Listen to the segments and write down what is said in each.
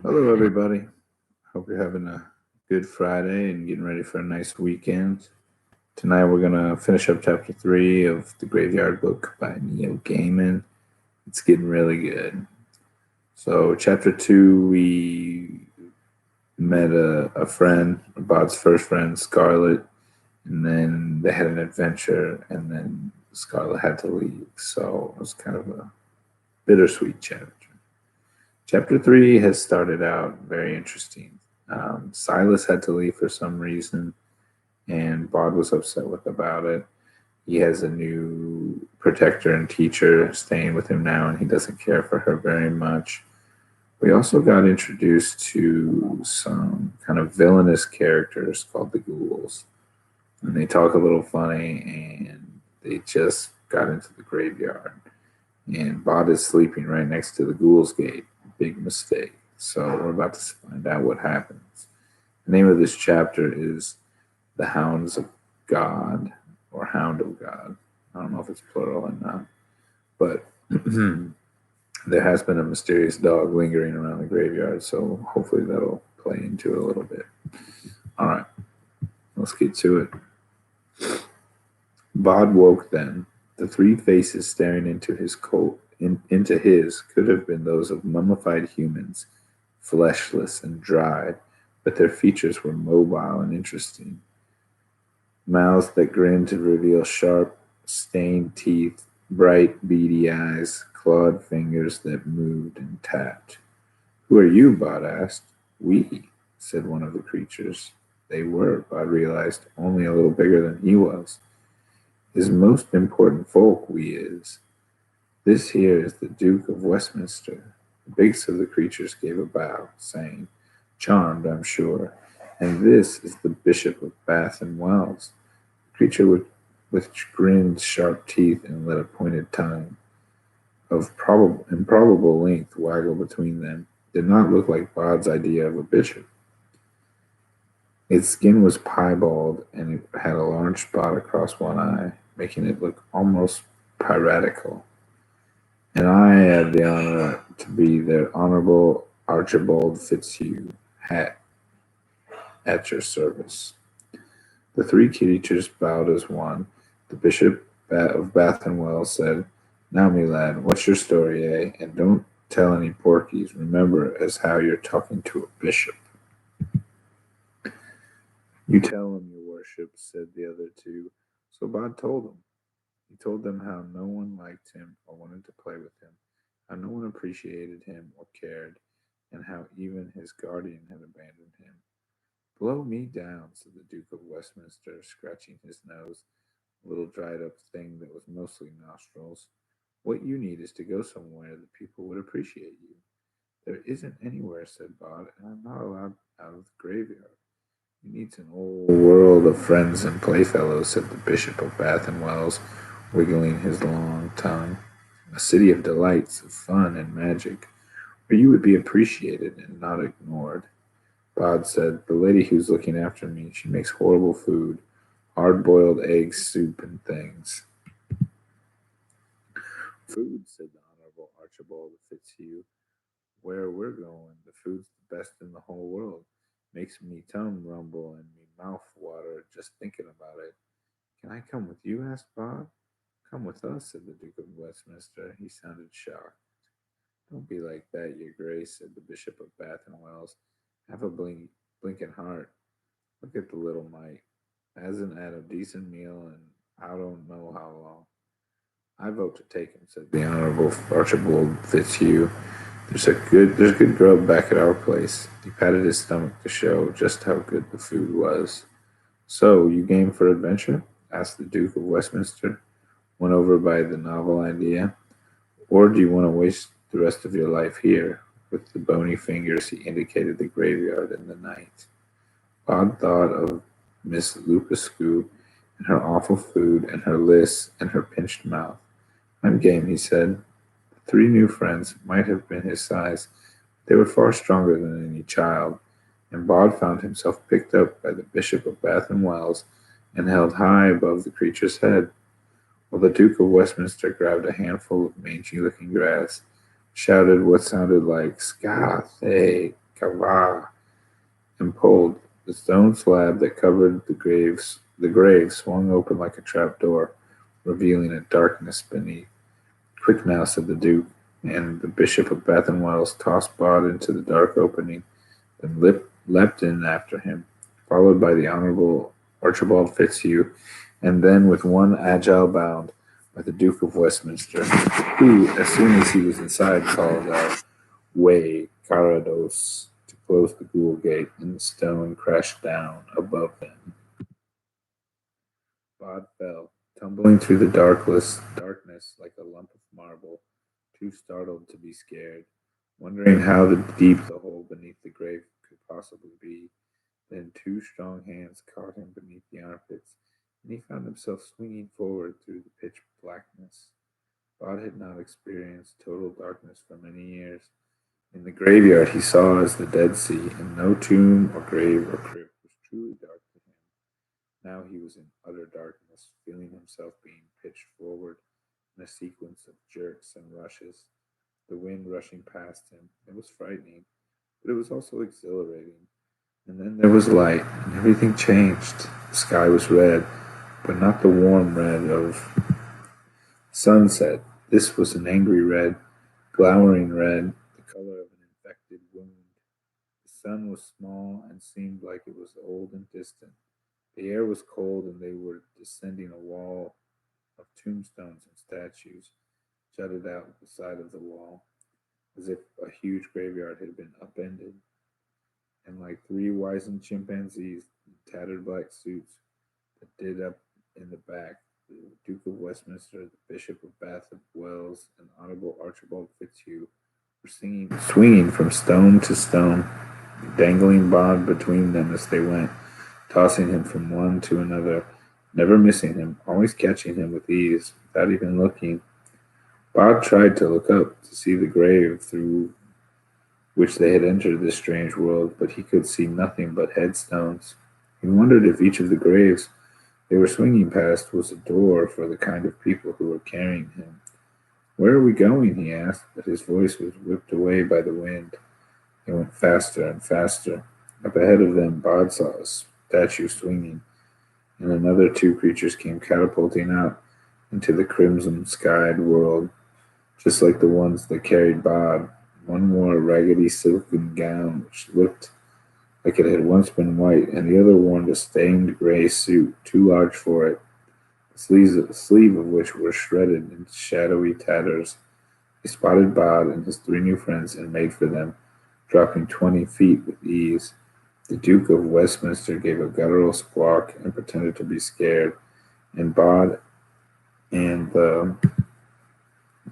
Hello, everybody. Hope you're having a good Friday and getting ready for a nice weekend. Tonight, we're going to finish up chapter 3 of The Graveyard Book by Neil Gaiman. It's getting really good. So, chapter 2, we met a friend, Bod's first friend, Scarlet, and then they had an adventure, and then Scarlet had to leave. So, it was kind of a bittersweet chapter. Chapter 3 has started out very interesting. Silas had to leave for some reason, and Bod was upset with about it. He has a new protector and teacher staying with him now, and he doesn't care for her very much. We also got introduced to some kind of villainous characters called the Ghouls, and they talk a little funny, and they just got into the graveyard. And Bod is sleeping right next to the Ghouls Gate. Big mistake. So we're about to find out what happens. The name of this chapter is The Hounds of God or Hound of God. I don't know if it's plural or not, but there has been a mysterious dog lingering around the graveyard, so hopefully that'll play into it a little bit. All right, let's get to it. Bod woke then. The three faces staring into his could have been those of mummified humans, fleshless and dried, but their features were mobile and interesting. Mouths that grinned to reveal sharp, stained teeth, bright, beady eyes, clawed fingers that moved and tapped. Who are you? Bod asked. We, said one of the creatures. They were, Bod realized, only a little bigger than he was. His most important folk, we is. This here is the Duke of Westminster. The biggest of the creatures gave a bow, saying, Charmed, I'm sure. And this is the Bishop of Bath and Wells. The creature with grinned sharp teeth and let a pointed tongue of improbable length waggle between them did not look like Bod's idea of a bishop. Its skin was piebald and it had a large spot across one eye, making it look almost piratical. And I have the honor to be their Honorable Archibald Fitzhugh, hat at your service. The three creatures bowed as one. The Bishop of Bath and Wells said, Now, me lad, what's your story, eh? And don't tell any porkies. Remember as how you're talking to a bishop. You tell him, your worship, said the other two. So Bod told them. He told them how no one liked him or wanted to play with him, how no one appreciated him or cared, and how even his guardian had abandoned him. Blow me down, said the Duke of Westminster, scratching his nose, a little dried up thing that was mostly nostrils. What you need is to go somewhere that people would appreciate you. There isn't anywhere, said Bod, and I'm not allowed out of the graveyard. He needs an old world of friends and playfellows, said the Bishop of Bath and Wells, wiggling his long tongue. A city of delights, of fun and magic, where you would be appreciated and not ignored. Bod said, The lady who's looking after me, she makes horrible food, hard-boiled eggs, soup, and things. Food, said the Honorable Archibald Fitzhugh. Where we're going, the food's the best in the whole world. Makes me tongue rumble and me mouth water just thinking about it. Can I come with you? Asked Bod. Come with us, said the Duke of Westminster. He sounded shocked. Don't be like that, your grace, said the Bishop of Bath and Wells. Have a blinking heart. Look at the little mite. Hasn't had a decent meal and I don't know how long. I vote to take him, said the Honorable Archibald Fitzhugh. There's good grub back at our place. He patted his stomach to show just how good the food was. So, you game for adventure? Asked the Duke of Westminster, won over by the novel idea. Or do you want to waste the rest of your life here? With the bony fingers, he indicated the graveyard and the night. Bod thought of Miss Lupescu and her awful food and her lists and her pinched mouth. I'm game, he said. The three new friends might have been his size. They were far stronger than any child, and Bod found himself picked up by the Bishop of Bath and Wells and held high above the creature's head, while the Duke of Westminster grabbed a handful of mangy looking grass, shouted what sounded like Scathe, Kava, and pulled. The stone slab that covered the grave swung open like a trap door, revealing a darkness beneath. Quick now, said the Duke, and the Bishop of Bath and Wells tossed Bod into the dark opening, then leapt in after him, followed by the Honourable Archibald Fitzhugh, and then with one agile bound by the Duke of Westminster, who, as soon as he was inside, called out, Way, Carados, to close the ghoul gate, and the stone crashed down above them. Bod fell, tumbling through the darkness like a lump of marble, too startled to be scared, wondering how deep the hole beneath the grave could possibly be. Then two strong hands caught him beneath the armpits, and he found himself swinging forward through the pitch blackness. Bod had not experienced total darkness for many years. In the graveyard he saw as the Dead Sea, and no tomb or grave or crypt was truly dark to him. Now he was in utter darkness, feeling himself being pitched forward in a sequence of jerks and rushes, the wind rushing past him. It was frightening, but it was also exhilarating. And then there was light, and everything changed. The sky was red, but not the warm red of sunset. This was an angry red, glowering red, the color of an infected wound. The sun was small and seemed like it was old and distant. The air was cold, and they were descending a wall of tombstones and statues jutted out the side of the wall, as if a huge graveyard had been upended. And like three wizened chimpanzees in tattered black suits that did up in the back, the Duke of Westminster, the Bishop of Bath and Wells, and Honourable Archibald Fitzhugh were swinging from stone to stone, dangling Bod between them as they went, tossing him from one to another, never missing him, always catching him with ease, without even looking. Bod tried to look up to see the grave through which they had entered this strange world, but he could see nothing but headstones. He wondered if each of the graves they were swinging past was a door for the kind of people who were carrying him. Where are we going? He asked, but his voice was whipped away by the wind. They went faster and faster. Up ahead of them, Bod saw a statue swinging, and another two creatures came catapulting out into the crimson-skied world, just like the ones that carried Bod. One wore a raggedy silken gown which looked like it had once been white, and the other wore a stained gray suit, too large for it, the sleeve of which were shredded into shadowy tatters. He spotted Bod and his three new friends and made for them, dropping 20 feet with ease. The Duke of Westminster gave a guttural squawk and pretended to be scared, and Bod and the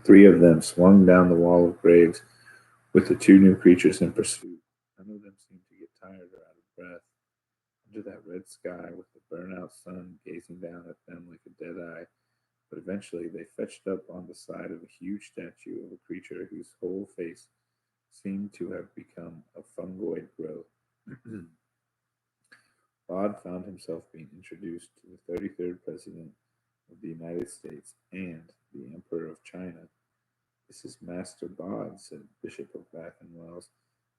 three of them swung down the wall of graves with the two new creatures in pursuit. None of them seemed to get tired or out of breath. Under that red sky, with the burnout sun gazing down at them like a dead eye, but eventually they fetched up on the side of a huge statue of a creature whose whole face seemed to have become a fungoid growth. Bod found himself being introduced to the 33rd President of the United States and the Emperor of China. This is Master Bod, said Bishop of Bath and Wells.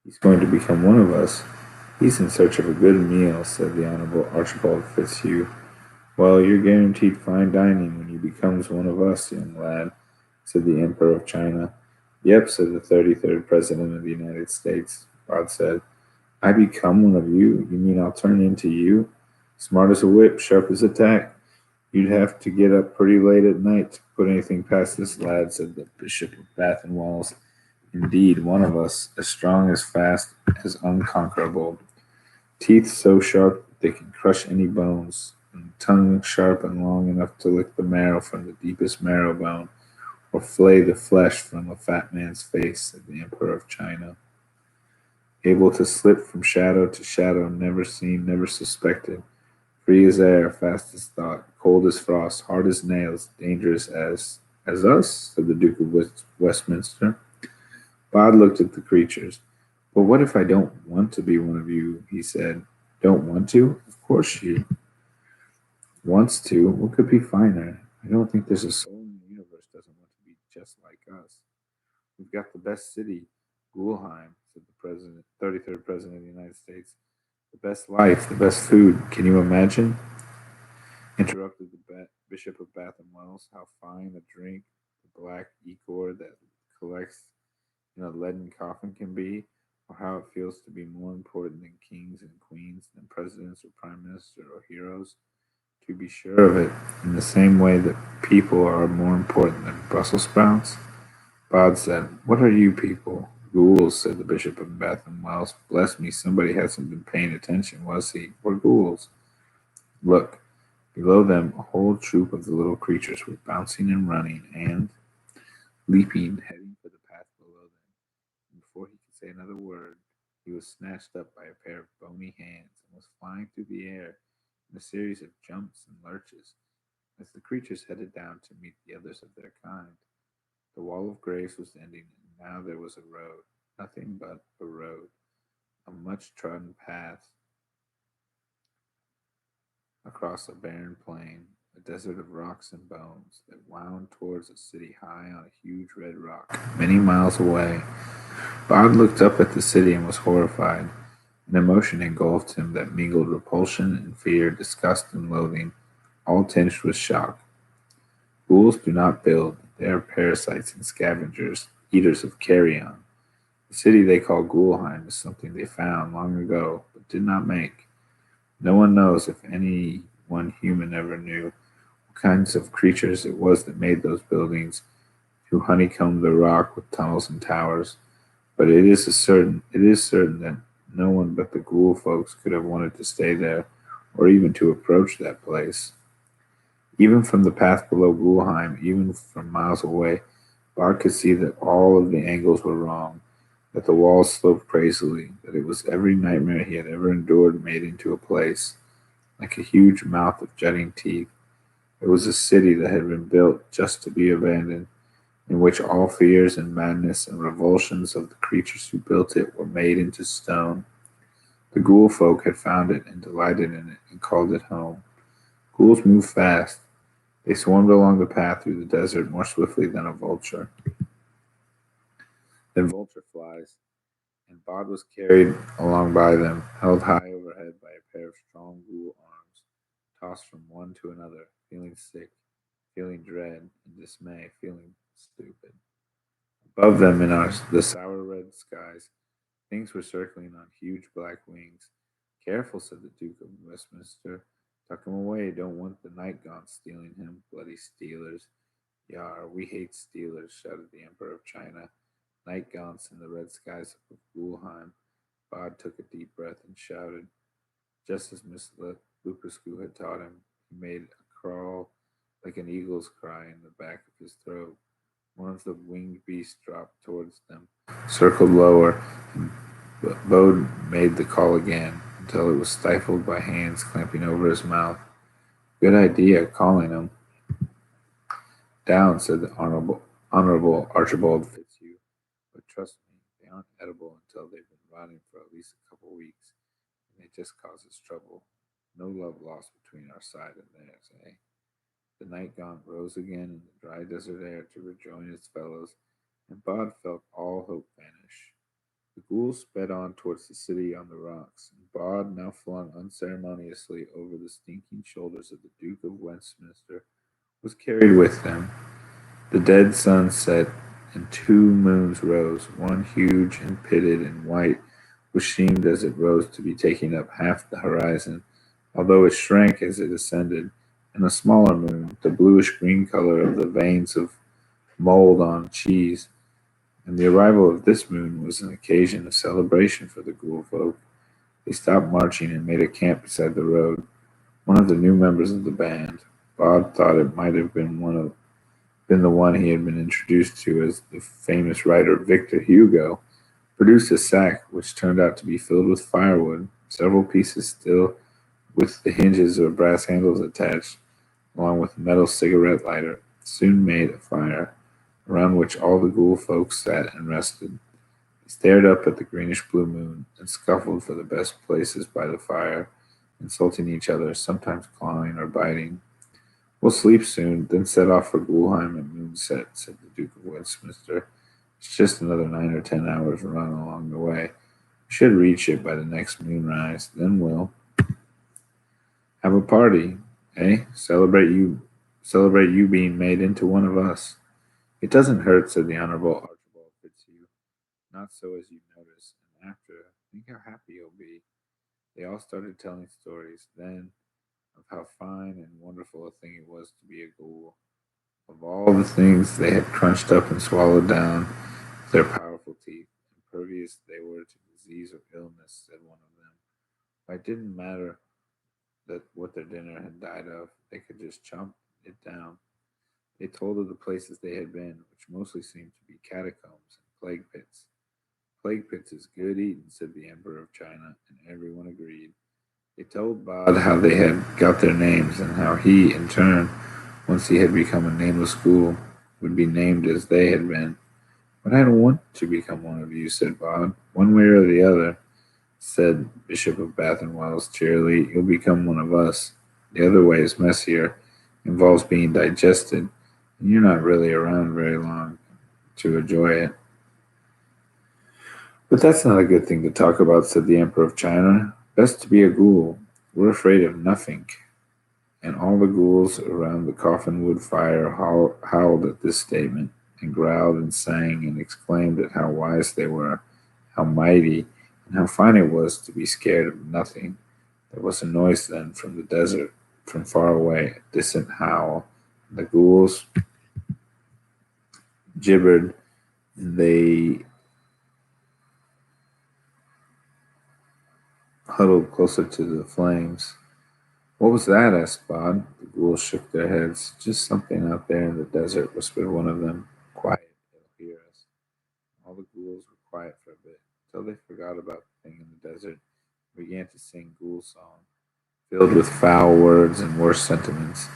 He's going to become one of us. He's in search of a good meal, said the Honourable Archibald Fitzhugh. Well, you're guaranteed fine dining when you becomes one of us, young lad, said the Emperor of China. Yep, said the 33rd President of the United States. Bod said, I become one of you? You mean I'll turn into you? Smart as a whip, sharp as a tack. You'd have to get up pretty late at night to put anything past this lad, said the Bishop of Bath and Wells. Indeed, one of us, as strong, as fast, as unconquerable. Teeth so sharp they can crush any bones, and tongue sharp and long enough to lick the marrow from the deepest marrow bone, or flay the flesh from a fat man's face, said the Emperor of China. Able to slip from shadow to shadow, never seen, never suspected. Free as air, fast as thought, cold as frost, hard as nails, dangerous as us, said the Duke of Westminster. Bod looked at the creatures. But what if I don't want to be one of you? He said. Don't want to? Of course she wants to. What could be finer? I don't think there's a soul in the universe doesn't want to be just like us. We've got the best city, Gulheim, said the 33rd President of the United States. The best life, the best food. Can you imagine? Interrupted the Bishop of Bath and Wells. How fine a drink the black ichor that collects in a leaden coffin can be, or how it feels to be more important than kings and queens, than presidents or prime ministers or heroes. To be sure of it, in the same way that people are more important than Brussels sprouts. Bod said, "What are you people?" Ghouls, said the Bishop of Bath and Wells. Bless me, somebody hasn't been paying attention, was he? We're ghouls. Look, below them a whole troop of the little creatures were bouncing and running and leaping, heading for the path below them. And before he could say another word, he was snatched up by a pair of bony hands and was flying through the air in a series of jumps and lurches as the creatures headed down to meet the others of their kind. The wall of graves was ending, and now there was a road, nothing but a road, a much trodden path across a barren plain, a desert of rocks and bones that wound towards a city high on a huge red rock, many miles away. Bod looked up at the city and was horrified. An emotion engulfed him that mingled repulsion and fear, disgust and loathing, all tinged with shock. Ghouls do not build, they are parasites and scavengers, eaters of carrion. The city they call Ghoulheim is something they found long ago, but did not make. No one knows if any one human ever knew what kinds of creatures it was that made those buildings, who honeycombed the rock with tunnels and towers. But it is certain that no one but the ghoul folks could have wanted to stay there, or even to approach that place. Even from the path below Ghoulheim, even from miles away, Bart could see that all of the angles were wrong, that the walls sloped crazily, that it was every nightmare he had ever endured made into a place, like a huge mouth of jutting teeth. It was a city that had been built just to be abandoned, in which all fears and madness and revulsions of the creatures who built it were made into stone. The ghoul folk had found it and delighted in it and called it home. Ghouls move fast. They swarmed along the path through the desert more swiftly than vulture flies, and Bod was carried along by them, held high overhead by a pair of strong ghoul arms, tossed from one to another, feeling sick, feeling dread and dismay, feeling stupid. Above them in the sour red skies, things were circling on huge black wings. Careful, said the Duke of Westminster. Tuck him away. Don't want the night gaunt stealing him. Bloody stealers. Yar, we hate stealers, shouted the Emperor of China. Night gaunts in the red skies of Gulheim. Bod took a deep breath and shouted, just as Miss Lucascu had taught him. He made a crawl like an eagle's cry in the back of his throat. One of the winged beasts dropped towards them, circled lower, and Bode made the call again until it was stifled by hands clamping over his mouth. Good idea, calling him. Down, said the Honorable Archibald Fitzhugh. But trust me, they aren't edible until they've been rotting for at least a couple weeks, and it just causes trouble. No love lost between our side and theirs, eh? The night gaunt rose again in the dry desert air to rejoin its fellows, and Bod felt all hope vanish. The ghouls sped on towards the city on the rocks, and Bod, now flung unceremoniously over the stinking shoulders of the Duke of Westminster, was carried with them. The dead sun set, and two moons rose, one huge and pitted and white, which seemed as it rose to be taking up half the horizon, although it shrank as it ascended, and a smaller moon, the bluish green color of the veins of mold on cheese. And the arrival of this moon was an occasion of celebration for the ghoul folk. They stopped marching and made a camp beside the road. One of the new members of the band, Bob thought it might have been the one he had been introduced to as the famous writer Victor Hugo, produced a sack which turned out to be filled with firewood, several pieces still with the hinges or brass handles attached, along with a metal cigarette lighter, soon made a fire, around which all the ghoul folk sat and rested. They stared up at the greenish blue moon, and scuffled for the best places by the fire, insulting each other, sometimes clawing or biting. We'll sleep soon, then set off for Ghoulheim at moonset, said the Duke of Westminster. It's just another 9 or 10 hours run along the way. We should reach it by the next moonrise. Then we'll have a party, eh? Celebrate you being made into one of us. It doesn't hurt, said the Honorable Archibald Fitzhugh. Not so as you notice, and after, think how happy you'll be. They all started telling stories then of how fine and wonderful a thing it was to be a ghoul. Of all the things they had crunched up and swallowed down with their powerful teeth, impervious they were to disease or illness, said one of them. Why, it didn't matter that what their dinner had died of, they could just chomp it down. They told of the places they had been, which mostly seemed to be catacombs and plague pits. Plague pits is good eating, said the Emperor of China, and everyone agreed. They told Bod how they had got their names, and how he, in turn, once he had become a nameless ghoul, would be named as they had been. But I don't want to become one of you, said Bod. One way or the other, said Bishop of Bath and Wells cheerily, you'll become one of us. The other way is messier, involves being digested, and you're not really around very long to enjoy it. But that's not a good thing to talk about, said the Emperor of China. Best to be a ghoul. We're afraid of nothing. And all the ghouls around the coffin wood fire howled at this statement, and growled and sang and exclaimed at how wise they were, how mighty, and how fine it was to be scared of nothing. There was a noise then from the desert, from far away, a distant howl. And the ghouls gibbered, and they huddled closer to the flames. What was that? Asked Bod. The ghouls shook their heads. Just something out there in the desert, whispered one of them. Quiet, they'll hear us. All the ghouls were quiet for a bit, until they forgot about the thing in the desert and began to sing ghoul song, filled with foul words and worse sentiments,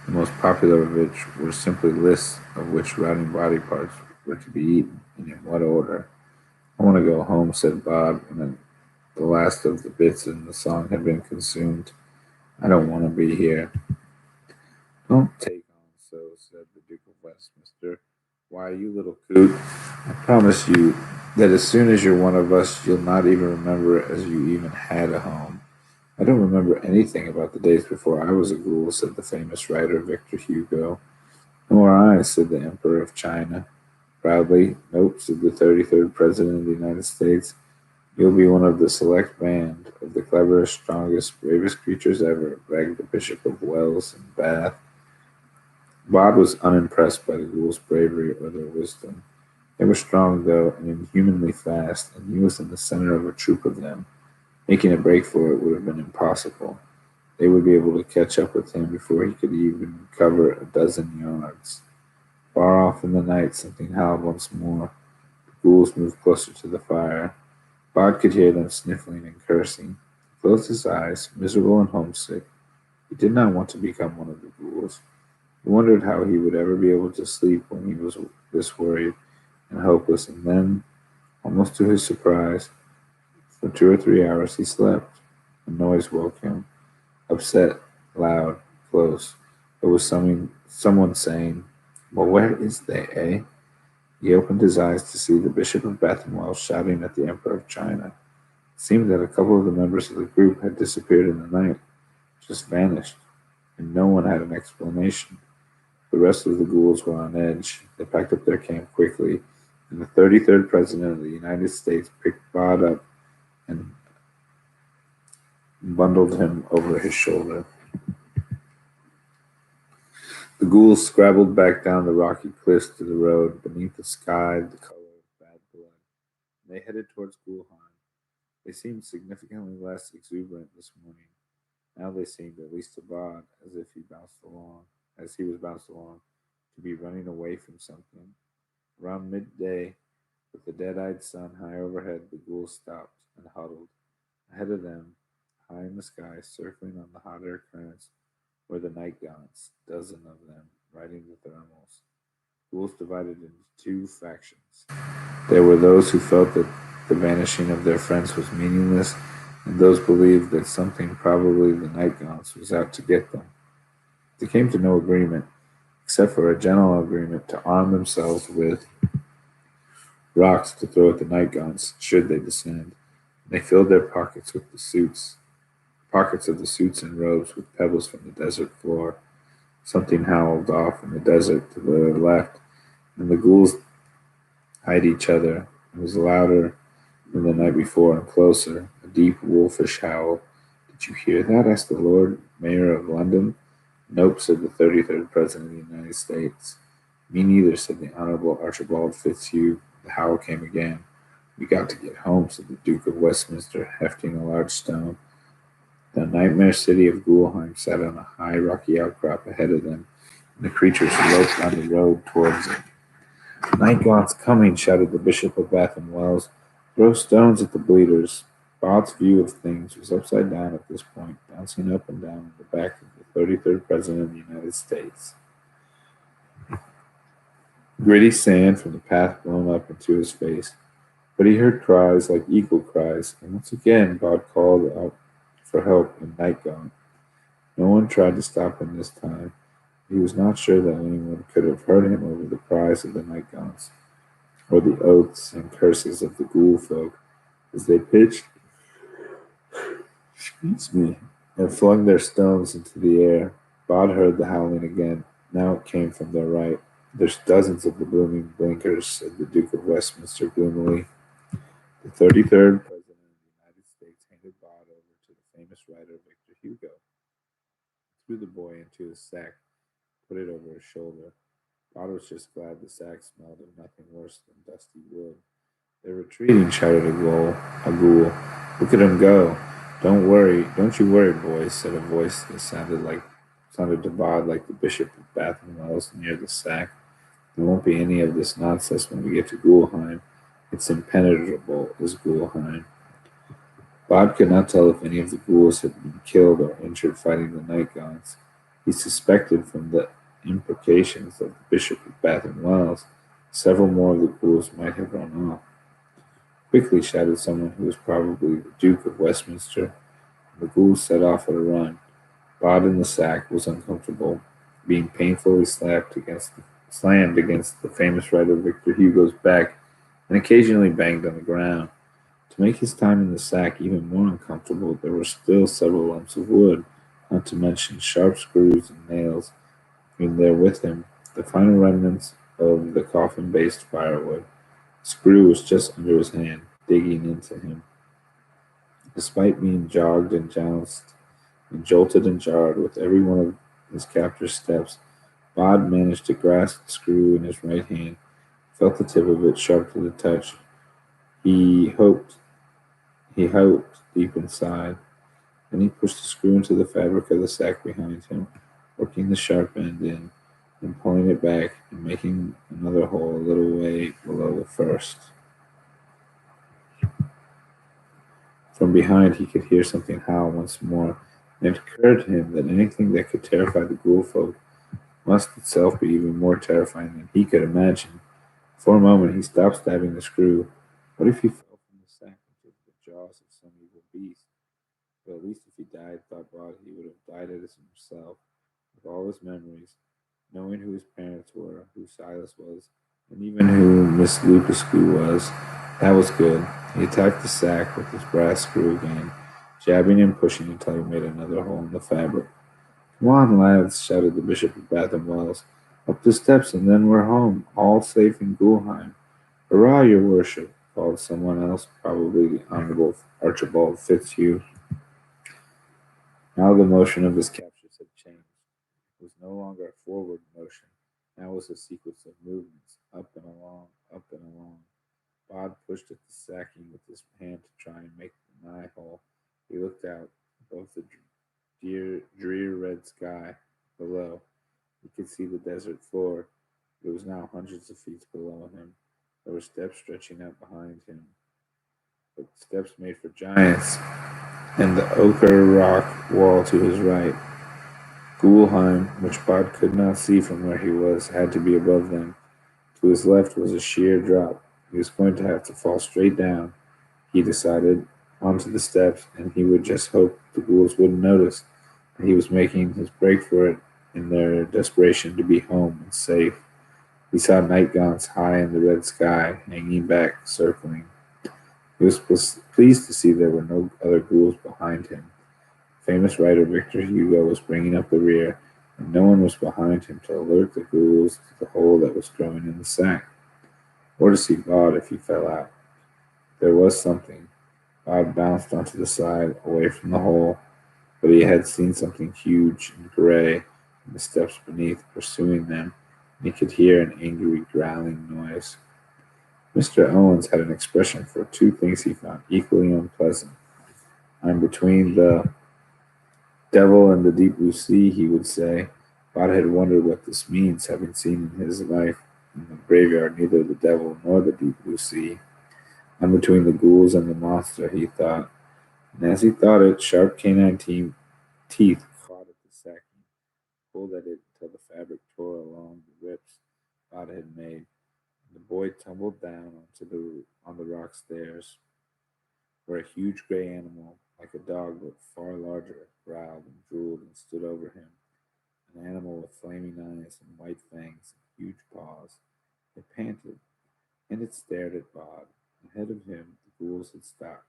the most popular of which were simply lists of which rotting body parts were to be eaten, and in what order. I want to go home, said Bob, when the last of the bits in the song had been consumed. I don't want to be here. Don't take on so, said the Duke of Westminster. Why, you little coot, I promise you that as soon as you're one of us, you'll not even remember as you even had a home. I don't remember anything about the days before I was a ghoul, said the famous writer Victor Hugo. Nor I, said the Emperor of China. Proudly, nope, said the 33rd President of the United States. You'll be one of the select band of the cleverest, strongest, bravest creatures ever, bragged the Bishop of Wells and Bath. Bod was unimpressed by the ghouls' bravery or their wisdom. They were strong, though, and inhumanly fast, and he was in the center of a troop of them. Making a break for it would have been impossible. They would be able to catch up with him before he could even cover a dozen yards. Far off in the night, something howled once more. The ghouls moved closer to the fire. Bod could hear them sniffling and cursing. He closed his eyes, miserable and homesick. He did not want to become one of the ghouls. He wondered how he would ever be able to sleep when he was this worried and hopeless, and then, almost to his surprise, for 2 or 3 hours he slept. A noise woke him, upset, loud, close. It was someone saying, well, where is they, eh? He opened his eyes to see the Bishop of Bath and Wells shouting at the Emperor of China. It seemed that a couple of the members of the group had disappeared in the night, just vanished, and no one had an explanation. The rest of the ghouls were on edge. They packed up their camp quickly, and the 33rd President of the United States picked Bod up and bundled him over his shoulder. The ghouls scrabbled back down the rocky cliffs to the road, beneath a sky the color of bad blood. They headed towards Gulheim. They seemed significantly less exuberant this morning. Now they seemed, at least to Bod, as he was bounced along, to be running away from something. Around midday, with the dead-eyed sun high overhead, the ghouls stopped and huddled. Ahead of them, high in the sky, circling on the hot air currents, were the night gaunts, dozen of them, riding the thermals. Ghouls divided into two factions. There were those who felt that the vanishing of their friends was meaningless, and those believed that something, probably the night gaunts, was out to get them. They came to no agreement, except for a general agreement to arm themselves with rocks to throw at the night gaunts should they descend. They filled their pockets of the suits and robes with pebbles from the desert floor. Something howled off in the desert to the left, and the ghouls eyed each other. It was louder than the night before and closer, a deep wolfish howl. Did you hear that? Asked the Lord Mayor of London. Nope, said the 33rd President of the United States. Me neither, said the Honorable Archibald Fitzhugh. The howl came again. We got to get home, said the Duke of Westminster, hefting a large stone. The nightmare city of Ghoulheim sat on a high rocky outcrop ahead of them, and the creatures loped down the road towards it. Nightgaunt's coming, shouted the Bishop of Bath and Wells. Throw stones at the bleeders. Bod's view of things was upside down at this point, bouncing up and down on the back of the 33rd President of the United States. Gritty sand from the path blown up into his face, but he heard cries like eagle cries, and once again Bod called out for help in Nightgaunt. No one tried to stop him this time. He was not sure that anyone could have heard him over the cries of the Nightgaunts, or the oaths and curses of the ghoul folk as they pitched and flung their stones into the air. Bod heard the howling again. Now it came from their right. There's dozens of the blooming blinkers, said the Duke of Westminster gloomily. The 33rd President of the United States handed Bod over to the famous writer Victor Hugo. He threw the boy into his sack, put it over his shoulder. Bod was just glad the sack smelled of nothing worse than dusty wood. They're retreating, shouted a ghoul. Look at 'em go. Don't you worry, boys, said a voice that sounded to Bod like the Bishop of Bath and Wells near the sack. There won't be any of this nonsense when we get to Ghoulheim. It's impenetrable, is Ghoulheim. Bod could not tell if any of the ghouls had been killed or injured fighting the Nightgaunts. He suspected from the imprecations of the Bishop of Bath and Wells several more of the ghouls might have run off. Quickly, shouted someone who was probably the Duke of Westminster. The ghouls set off at a run. Bod in the sack was uncomfortable, being painfully slammed against the famous writer Victor Hugo's back and occasionally banged on the ground. To make his time in the sack even more uncomfortable, there were still several lumps of wood, not to mention sharp screws and nails, in there with him, the final remnants of the coffin-based firewood. The screw was just under his hand, digging into him. Despite being jogged and jounced and jolted and jarred with every one of his captor's steps, Bod managed to grasp the screw in his right hand, felt the tip of it sharp to the touch. He hoped deep inside. Then he pushed the screw into the fabric of the sack behind him, working the sharp end in, and pulling it back and making another hole a little way below the first. From behind he could hear something howl once more, and it occurred to him that anything that could terrify the ghoul folk must itself be even more terrifying than he could imagine. For a moment he stopped stabbing the screw. What if he fell from the sack into the jaws of some evil beast? But at least if he died, thought Bod, he would have died as himself, with all his memories, knowing who his parents were, who Silas was, and even who Miss Lupuscu was. That was good. He attacked the sack with his brass screw again, jabbing and pushing until he made another hole in the fabric. Come on, lads, shouted the Bishop of Bath and Wells. Up the steps, and then we're home, all safe in Ghoulheim. Hurrah, your worship, called someone else, probably the Honorable Archibald Fitzhugh. Now the motion of his captors had changed. It was no longer a forward motion. Now it was a sequence of movements, up and along, up and along. Bod pushed at the sacking with his hand to try and make the eye hole. He looked out above the drear red sky below. He could see the desert floor. It was now hundreds of feet below him. There were steps stretching out behind him, but steps made for giants, and the ochre rock wall to his right. Ghoulheim, which Bod could not see from where he was, had to be above them. To his left was a sheer drop. He was going to have to fall straight down, he decided, onto the steps, and he would just hope the ghouls wouldn't notice that he was making his break for it in their desperation to be home and safe. He saw night gaunts high in the red sky, hanging back, circling. He was pleased to see there were no other ghouls behind him. Famous writer Victor Hugo was bringing up the rear, and no one was behind him to alert the ghouls to the hole that was growing in the sack, or to see Bod if he fell out. There was something. Bod bounced onto the side, away from the hole, but he had seen something huge and gray in the steps beneath, pursuing them, and he could hear an angry growling noise. Mr. Owens had an expression for two things he found equally unpleasant. "I'm between the devil and the deep blue sea," he would say. Bod had wondered what this means, having seen in his life in the graveyard neither the devil nor the deep blue sea. "I'm between the ghouls and the monster," he thought. And as he thought it, sharp canine teeth clawed at the sacking, pulled at it until the fabric tore along the rips Bod had made. And the boy tumbled down on the rock stairs, where a huge gray animal, like a dog but far larger, growled and drooled and stood over him. An animal with flaming eyes and white fangs and huge paws. It panted, and it stared at Bod. Ahead of him, the ghouls had stopped.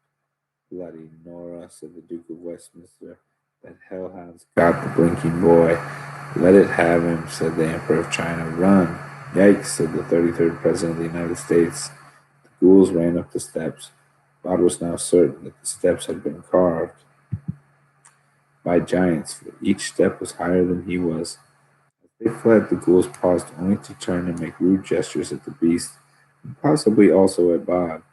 "Bloody Nora," said the Duke of Westminster. "That hellhound's got the blinking boy." "Let it have him," said the Emperor of China. "Run." "Yikes," said the 33rd President of the United States. The ghouls ran up the steps. Bod was now certain that the steps had been carved by giants, for each step was higher than he was. As they fled, the ghouls paused only to turn and make rude gestures at the beast, and possibly also at Bod.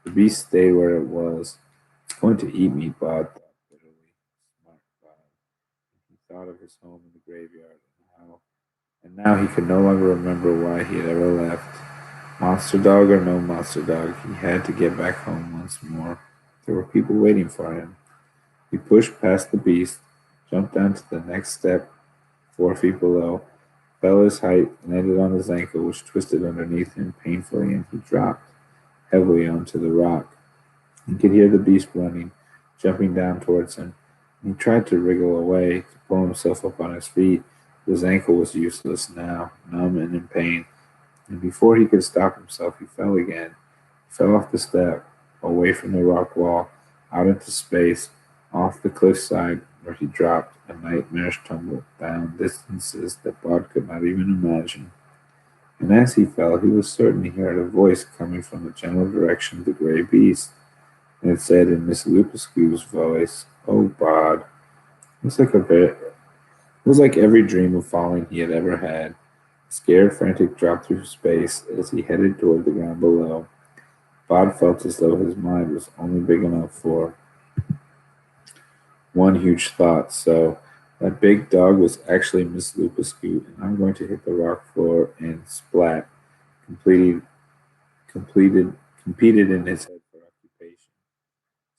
The beast stayed where it was. "It's going to eat me," Bod thought bitterly. Smart Bod. He thought of his home in the graveyard, and now he could no longer remember why he had ever left. Monster dog or no monster dog, he had to get back home once more. There were people waiting for him. He pushed past the beast, jumped down to the next step, 4 feet below, fell his height, landed on his ankle, which twisted underneath him painfully, and he dropped heavily onto the rock. He could hear the beast running, jumping down towards him. He tried to wriggle away, to pull himself up on his feet, but his ankle was useless now, numb and in pain, and before he could stop himself, he fell again. He fell off the step, away from the rock wall, out into space, off the cliffside, where he dropped a nightmarish tumble down distances that Bod could not even imagine. And as he fell, he was certain he heard a voice coming from the general direction of the gray beast, and it said in Miss Lupuscu's voice, "Oh, Bod." It was like every dream of falling he had ever had. A scared, frantic drop through space as he headed toward the ground below. Bod felt as though his mind was only big enough for one huge thought. So that big dog was actually Miss Lupuscu, and I'm going to hit the rock floor and splat. Completed, completed, competed in his head for occupation.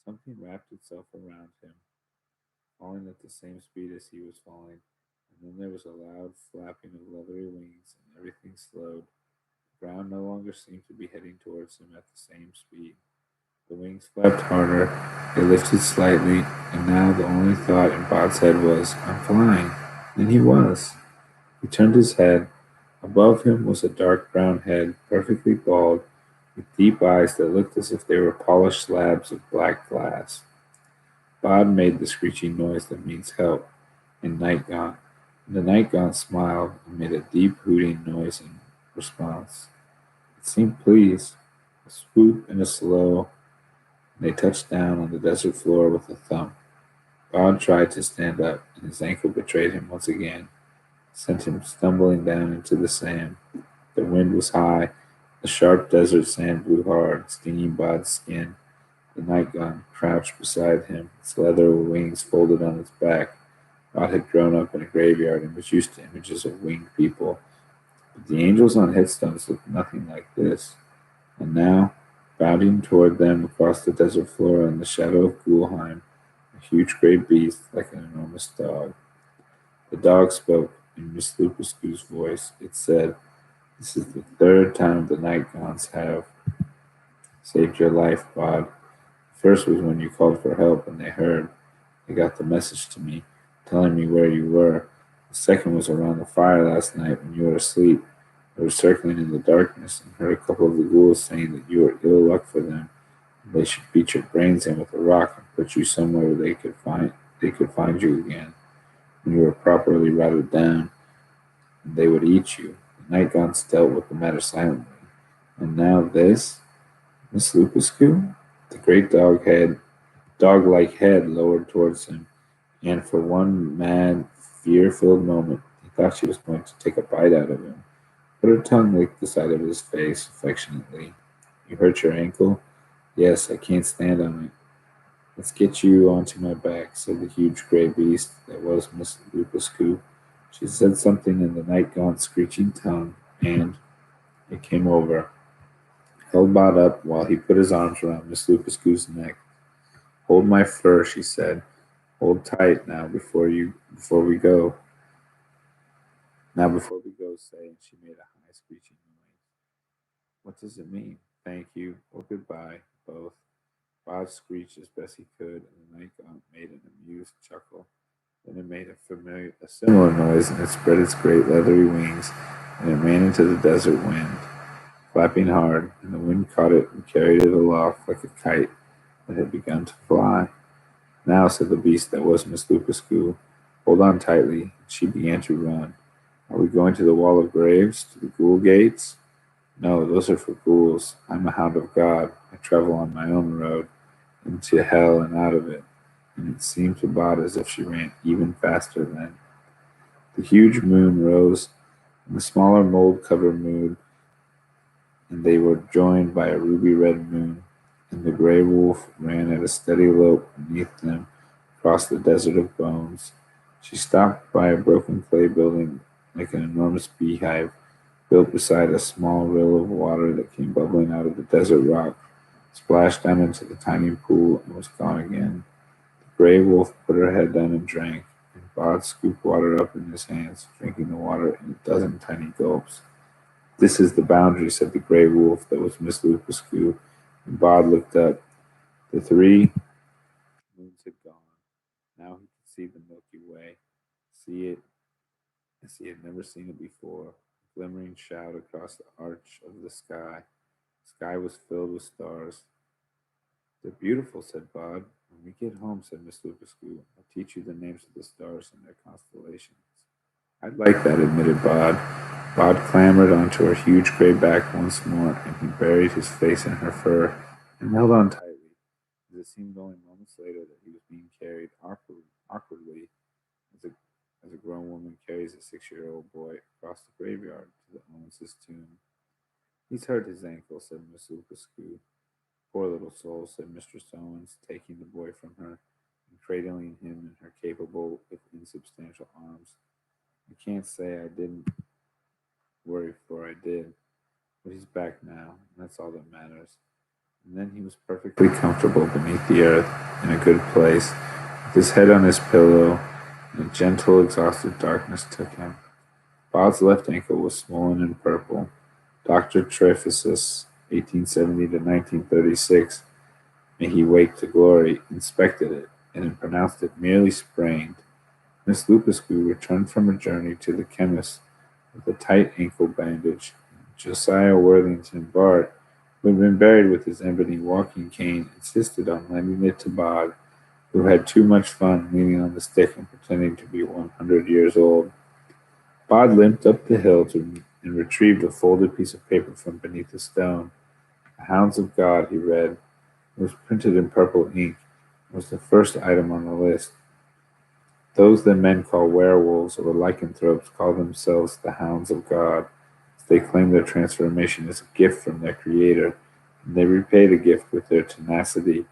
Something wrapped itself around him, falling at the same speed as he was falling, and then there was a loud flapping of leathery wings, and everything slowed. The ground no longer seemed to be heading towards him at the same speed. The wings flapped harder, they lifted slightly, and now the only thought in Bod's head was, "I'm flying." And he was. He turned his head. Above him was a dark brown head, perfectly bald, with deep eyes that looked as if they were polished slabs of black glass. Bod made the screeching noise that means help in Night Gaunt, and the Night Gaunt smiled and made a deep hooting noise in response. It seemed pleased. A swoop and a slow, and they touched down on the desert floor with a thump. Bod tried to stand up, and his ankle betrayed him once again, sent him stumbling down into the sand. The wind was high, the sharp desert sand blew hard, stinging Bod's skin. The night gun crouched beside him, its leather wings folded on its back. Bod had grown up in a graveyard and was used to images of winged people, but the angels on headstones looked nothing like this. And now, bounding toward them across the desert floor in the shadow of Gulheim, a huge gray beast like an enormous dog. The dog spoke in Miss Lupuscu's voice. It said, "This is the third time the night gaunts have saved your life, Bod. The first was when you called for help and they heard. They got the message to me, telling me where you were. The second was around the fire last night when you were asleep. They were circling in the darkness and heard a couple of the ghouls saying that you were ill luck for them. They should beat your brains in with a rock and put you somewhere where they could find you again. When you were properly routed down, and they would eat you. The night gods dealt with the matter silently. And now this, Miss Lupuscu? The great dog-like head lowered towards him, and for one mad, fear-filled moment, he thought she was going to take a bite out of him. But her tongue licked the side of his face affectionately. You hurt your ankle? Yes, I can't stand on it. Let's get you onto my back, said the huge gray beast that was Miss Lupuscu. She said something in the night gaunt's screeching tongue, and it came over, held Bot up while he put his arms around Miss Lupuscu's neck. Hold my fur, she said. Hold tight now before we go. Now before we go, say, and she made a high screeching noise. What does it mean? Thank you or goodbye, both. Bob screeched as best he could, and the night gaunt made an amused chuckle. Then it made a similar noise, and it spread its great leathery wings, and it ran into the desert wind, flapping hard, and the wind caught it and carried it aloft like a kite that had begun to fly. Now, said the beast that was Miss Lupuscu, hold on tightly, and she began to run. Are we going to the wall of graves, to the ghoul gates? No, those are for ghouls. I'm a hound of God. I travel on my own road, into hell and out of it. And it seemed to Bot as if she ran even faster then. The huge moon rose, and the smaller mold-covered moon, and they were joined by a ruby-red moon, and the gray wolf ran at a steady lope beneath them across the desert of bones. She stopped by a broken clay building like an enormous beehive built beside a small rill of water that came bubbling out of the desert rock, splashed down into the tiny pool, and was gone again. The gray wolf put her head down and drank, and Bod scooped water up in his hands, drinking the water in a dozen tiny gulps. This is the boundary, said the gray wolf that was Miss Lupuscu, and Bod looked up. The three moons had gone. Now he could see the Milky Way, see it as he had never seen it before, a glimmering shout across the arch of the sky. The sky was filled with stars. They're beautiful, said Bod. When we get home, said Miss Lupuscu, I'll teach you the names of the stars and their constellations. I'd like that, admitted Bod. Bod clambered onto her huge gray back once more, and he buried his face in her fur and held on tightly, as it seemed only moments later that he was being carried awkwardly as a grown woman carries a 6-year-old boy across the graveyard to the Owens' tomb. He's hurt his ankle, said Miss Lupuscu. Poor little soul, said Mistress Owens, taking the boy from her and cradling him in her capable, if insubstantial arms. I can't say I didn't worry, for I did. But he's back now, and that's all that matters. And then he was perfectly comfortable beneath the earth, in a good place, with his head on his pillow, and a gentle, exhausted darkness took him. Bod's left ankle was swollen and purple. Dr. Trephisus, 1870 to 1936, may he wake to glory, inspected it, and pronounced it merely sprained. Miss Lupuscu returned from a journey to the chemist with a tight ankle bandage. Josiah Worthington Bart, who had been buried with his ebony walking cane, insisted on lending it to Bod, who had too much fun leaning on the stick and pretending to be 100 years old. Bod limped up the hill and retrieved a folded piece of paper from beneath a stone. The Hounds of God, he read. It was printed in purple ink, and was the first item on the list. Those that men call werewolves or lycanthropes call themselves the Hounds of God, as they claim their transformation is a gift from their Creator, and they repay the gift with their tenacity,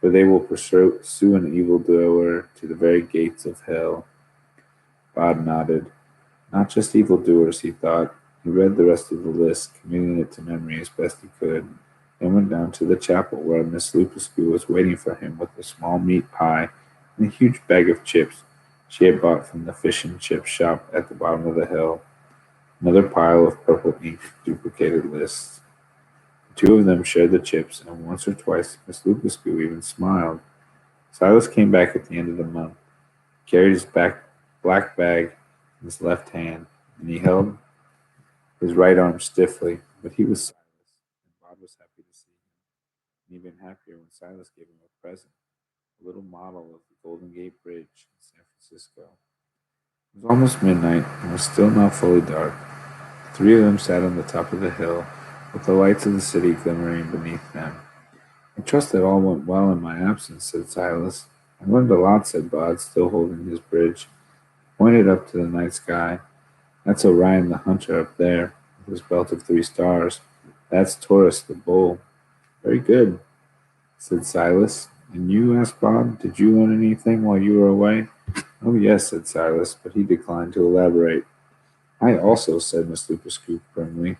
for they will pursue an evildoer to the very gates of hell. Bod nodded. Not just evildoers, he thought. He read the rest of the list, committing it to memory as best he could, then went down to the chapel where Miss Lupuscu was waiting for him with a small meat pie and a huge bag of chips she had bought from the fish and chip shop at the bottom of the hill. Another pile of purple ink duplicated lists. The two of them shared the chips, and once or twice Miss Lupuscu even smiled. Silas came back at the end of the month, carried his black bag in his left hand, and he held his right arm stiffly, but he was Silas, and Bod was happy to see him, and even happier when Silas gave him a present, a little model of the Golden Gate Bridge in San Francisco. It was almost midnight, and was still not fully dark. The three of them sat on the top of the hill, with the lights of the city glimmering beneath them. I trust that all went well in my absence, said Silas. I learned a lot, said Bod, still holding his bridge. Pointed up to the night sky. That's Orion the Hunter up there, with his belt of 3 stars. That's Taurus the Bull. Very good, said Silas. And you, asked Bob, did you learn anything while you were away? Oh, yes, said Silas, but he declined to elaborate. I also, said Miss Lupuscu primly.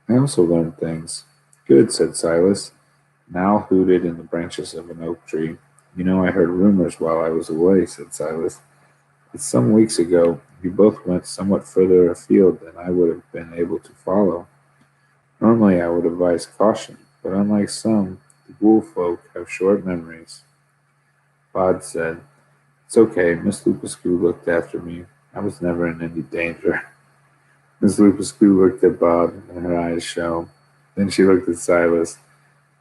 I also learned things. Good, said Silas. An owl hooted in the branches of an oak tree. You know, I heard rumors while I was away, said Silas. It's some weeks ago. You both went somewhat further afield than I would have been able to follow. Normally I would advise caution, but unlike some, the ghoul folk have short memories. Bod said, It's okay. Miss Lupuscu looked after me. I was never in any danger. Miss Lupuscu looked at Bod, and her eyes shone. Then she looked at Silas.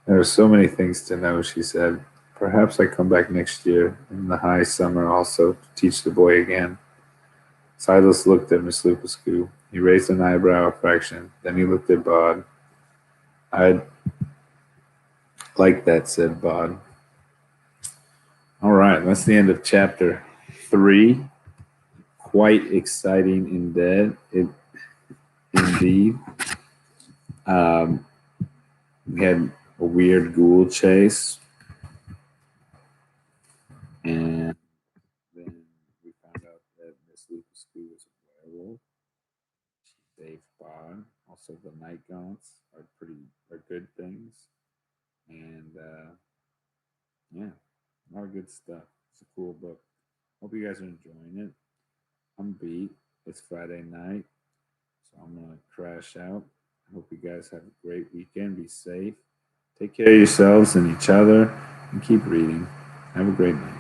There are so many things to know, she said. Perhaps I come back next year, in the high summer also, to teach the boy again. Silas looked at Miss Lupuscu. He raised an eyebrow a fraction. Then he looked at Bod. I'd like that, said Bod. All right, that's the end of chapter 3. Quite exciting indeed. We had a weird ghoul chase, and then we found out that Miss Lupuscu was a werewolf. She saved Bod. Also, the night gaunts are good things, and yeah, a lot of good stuff. It's a cool book. Hope you guys are enjoying it. I'm beat. It's Friday night, so I'm gonna crash out. I hope you guys have a great weekend. Be safe. Take care of yourselves and each other, and keep reading. Have a great night.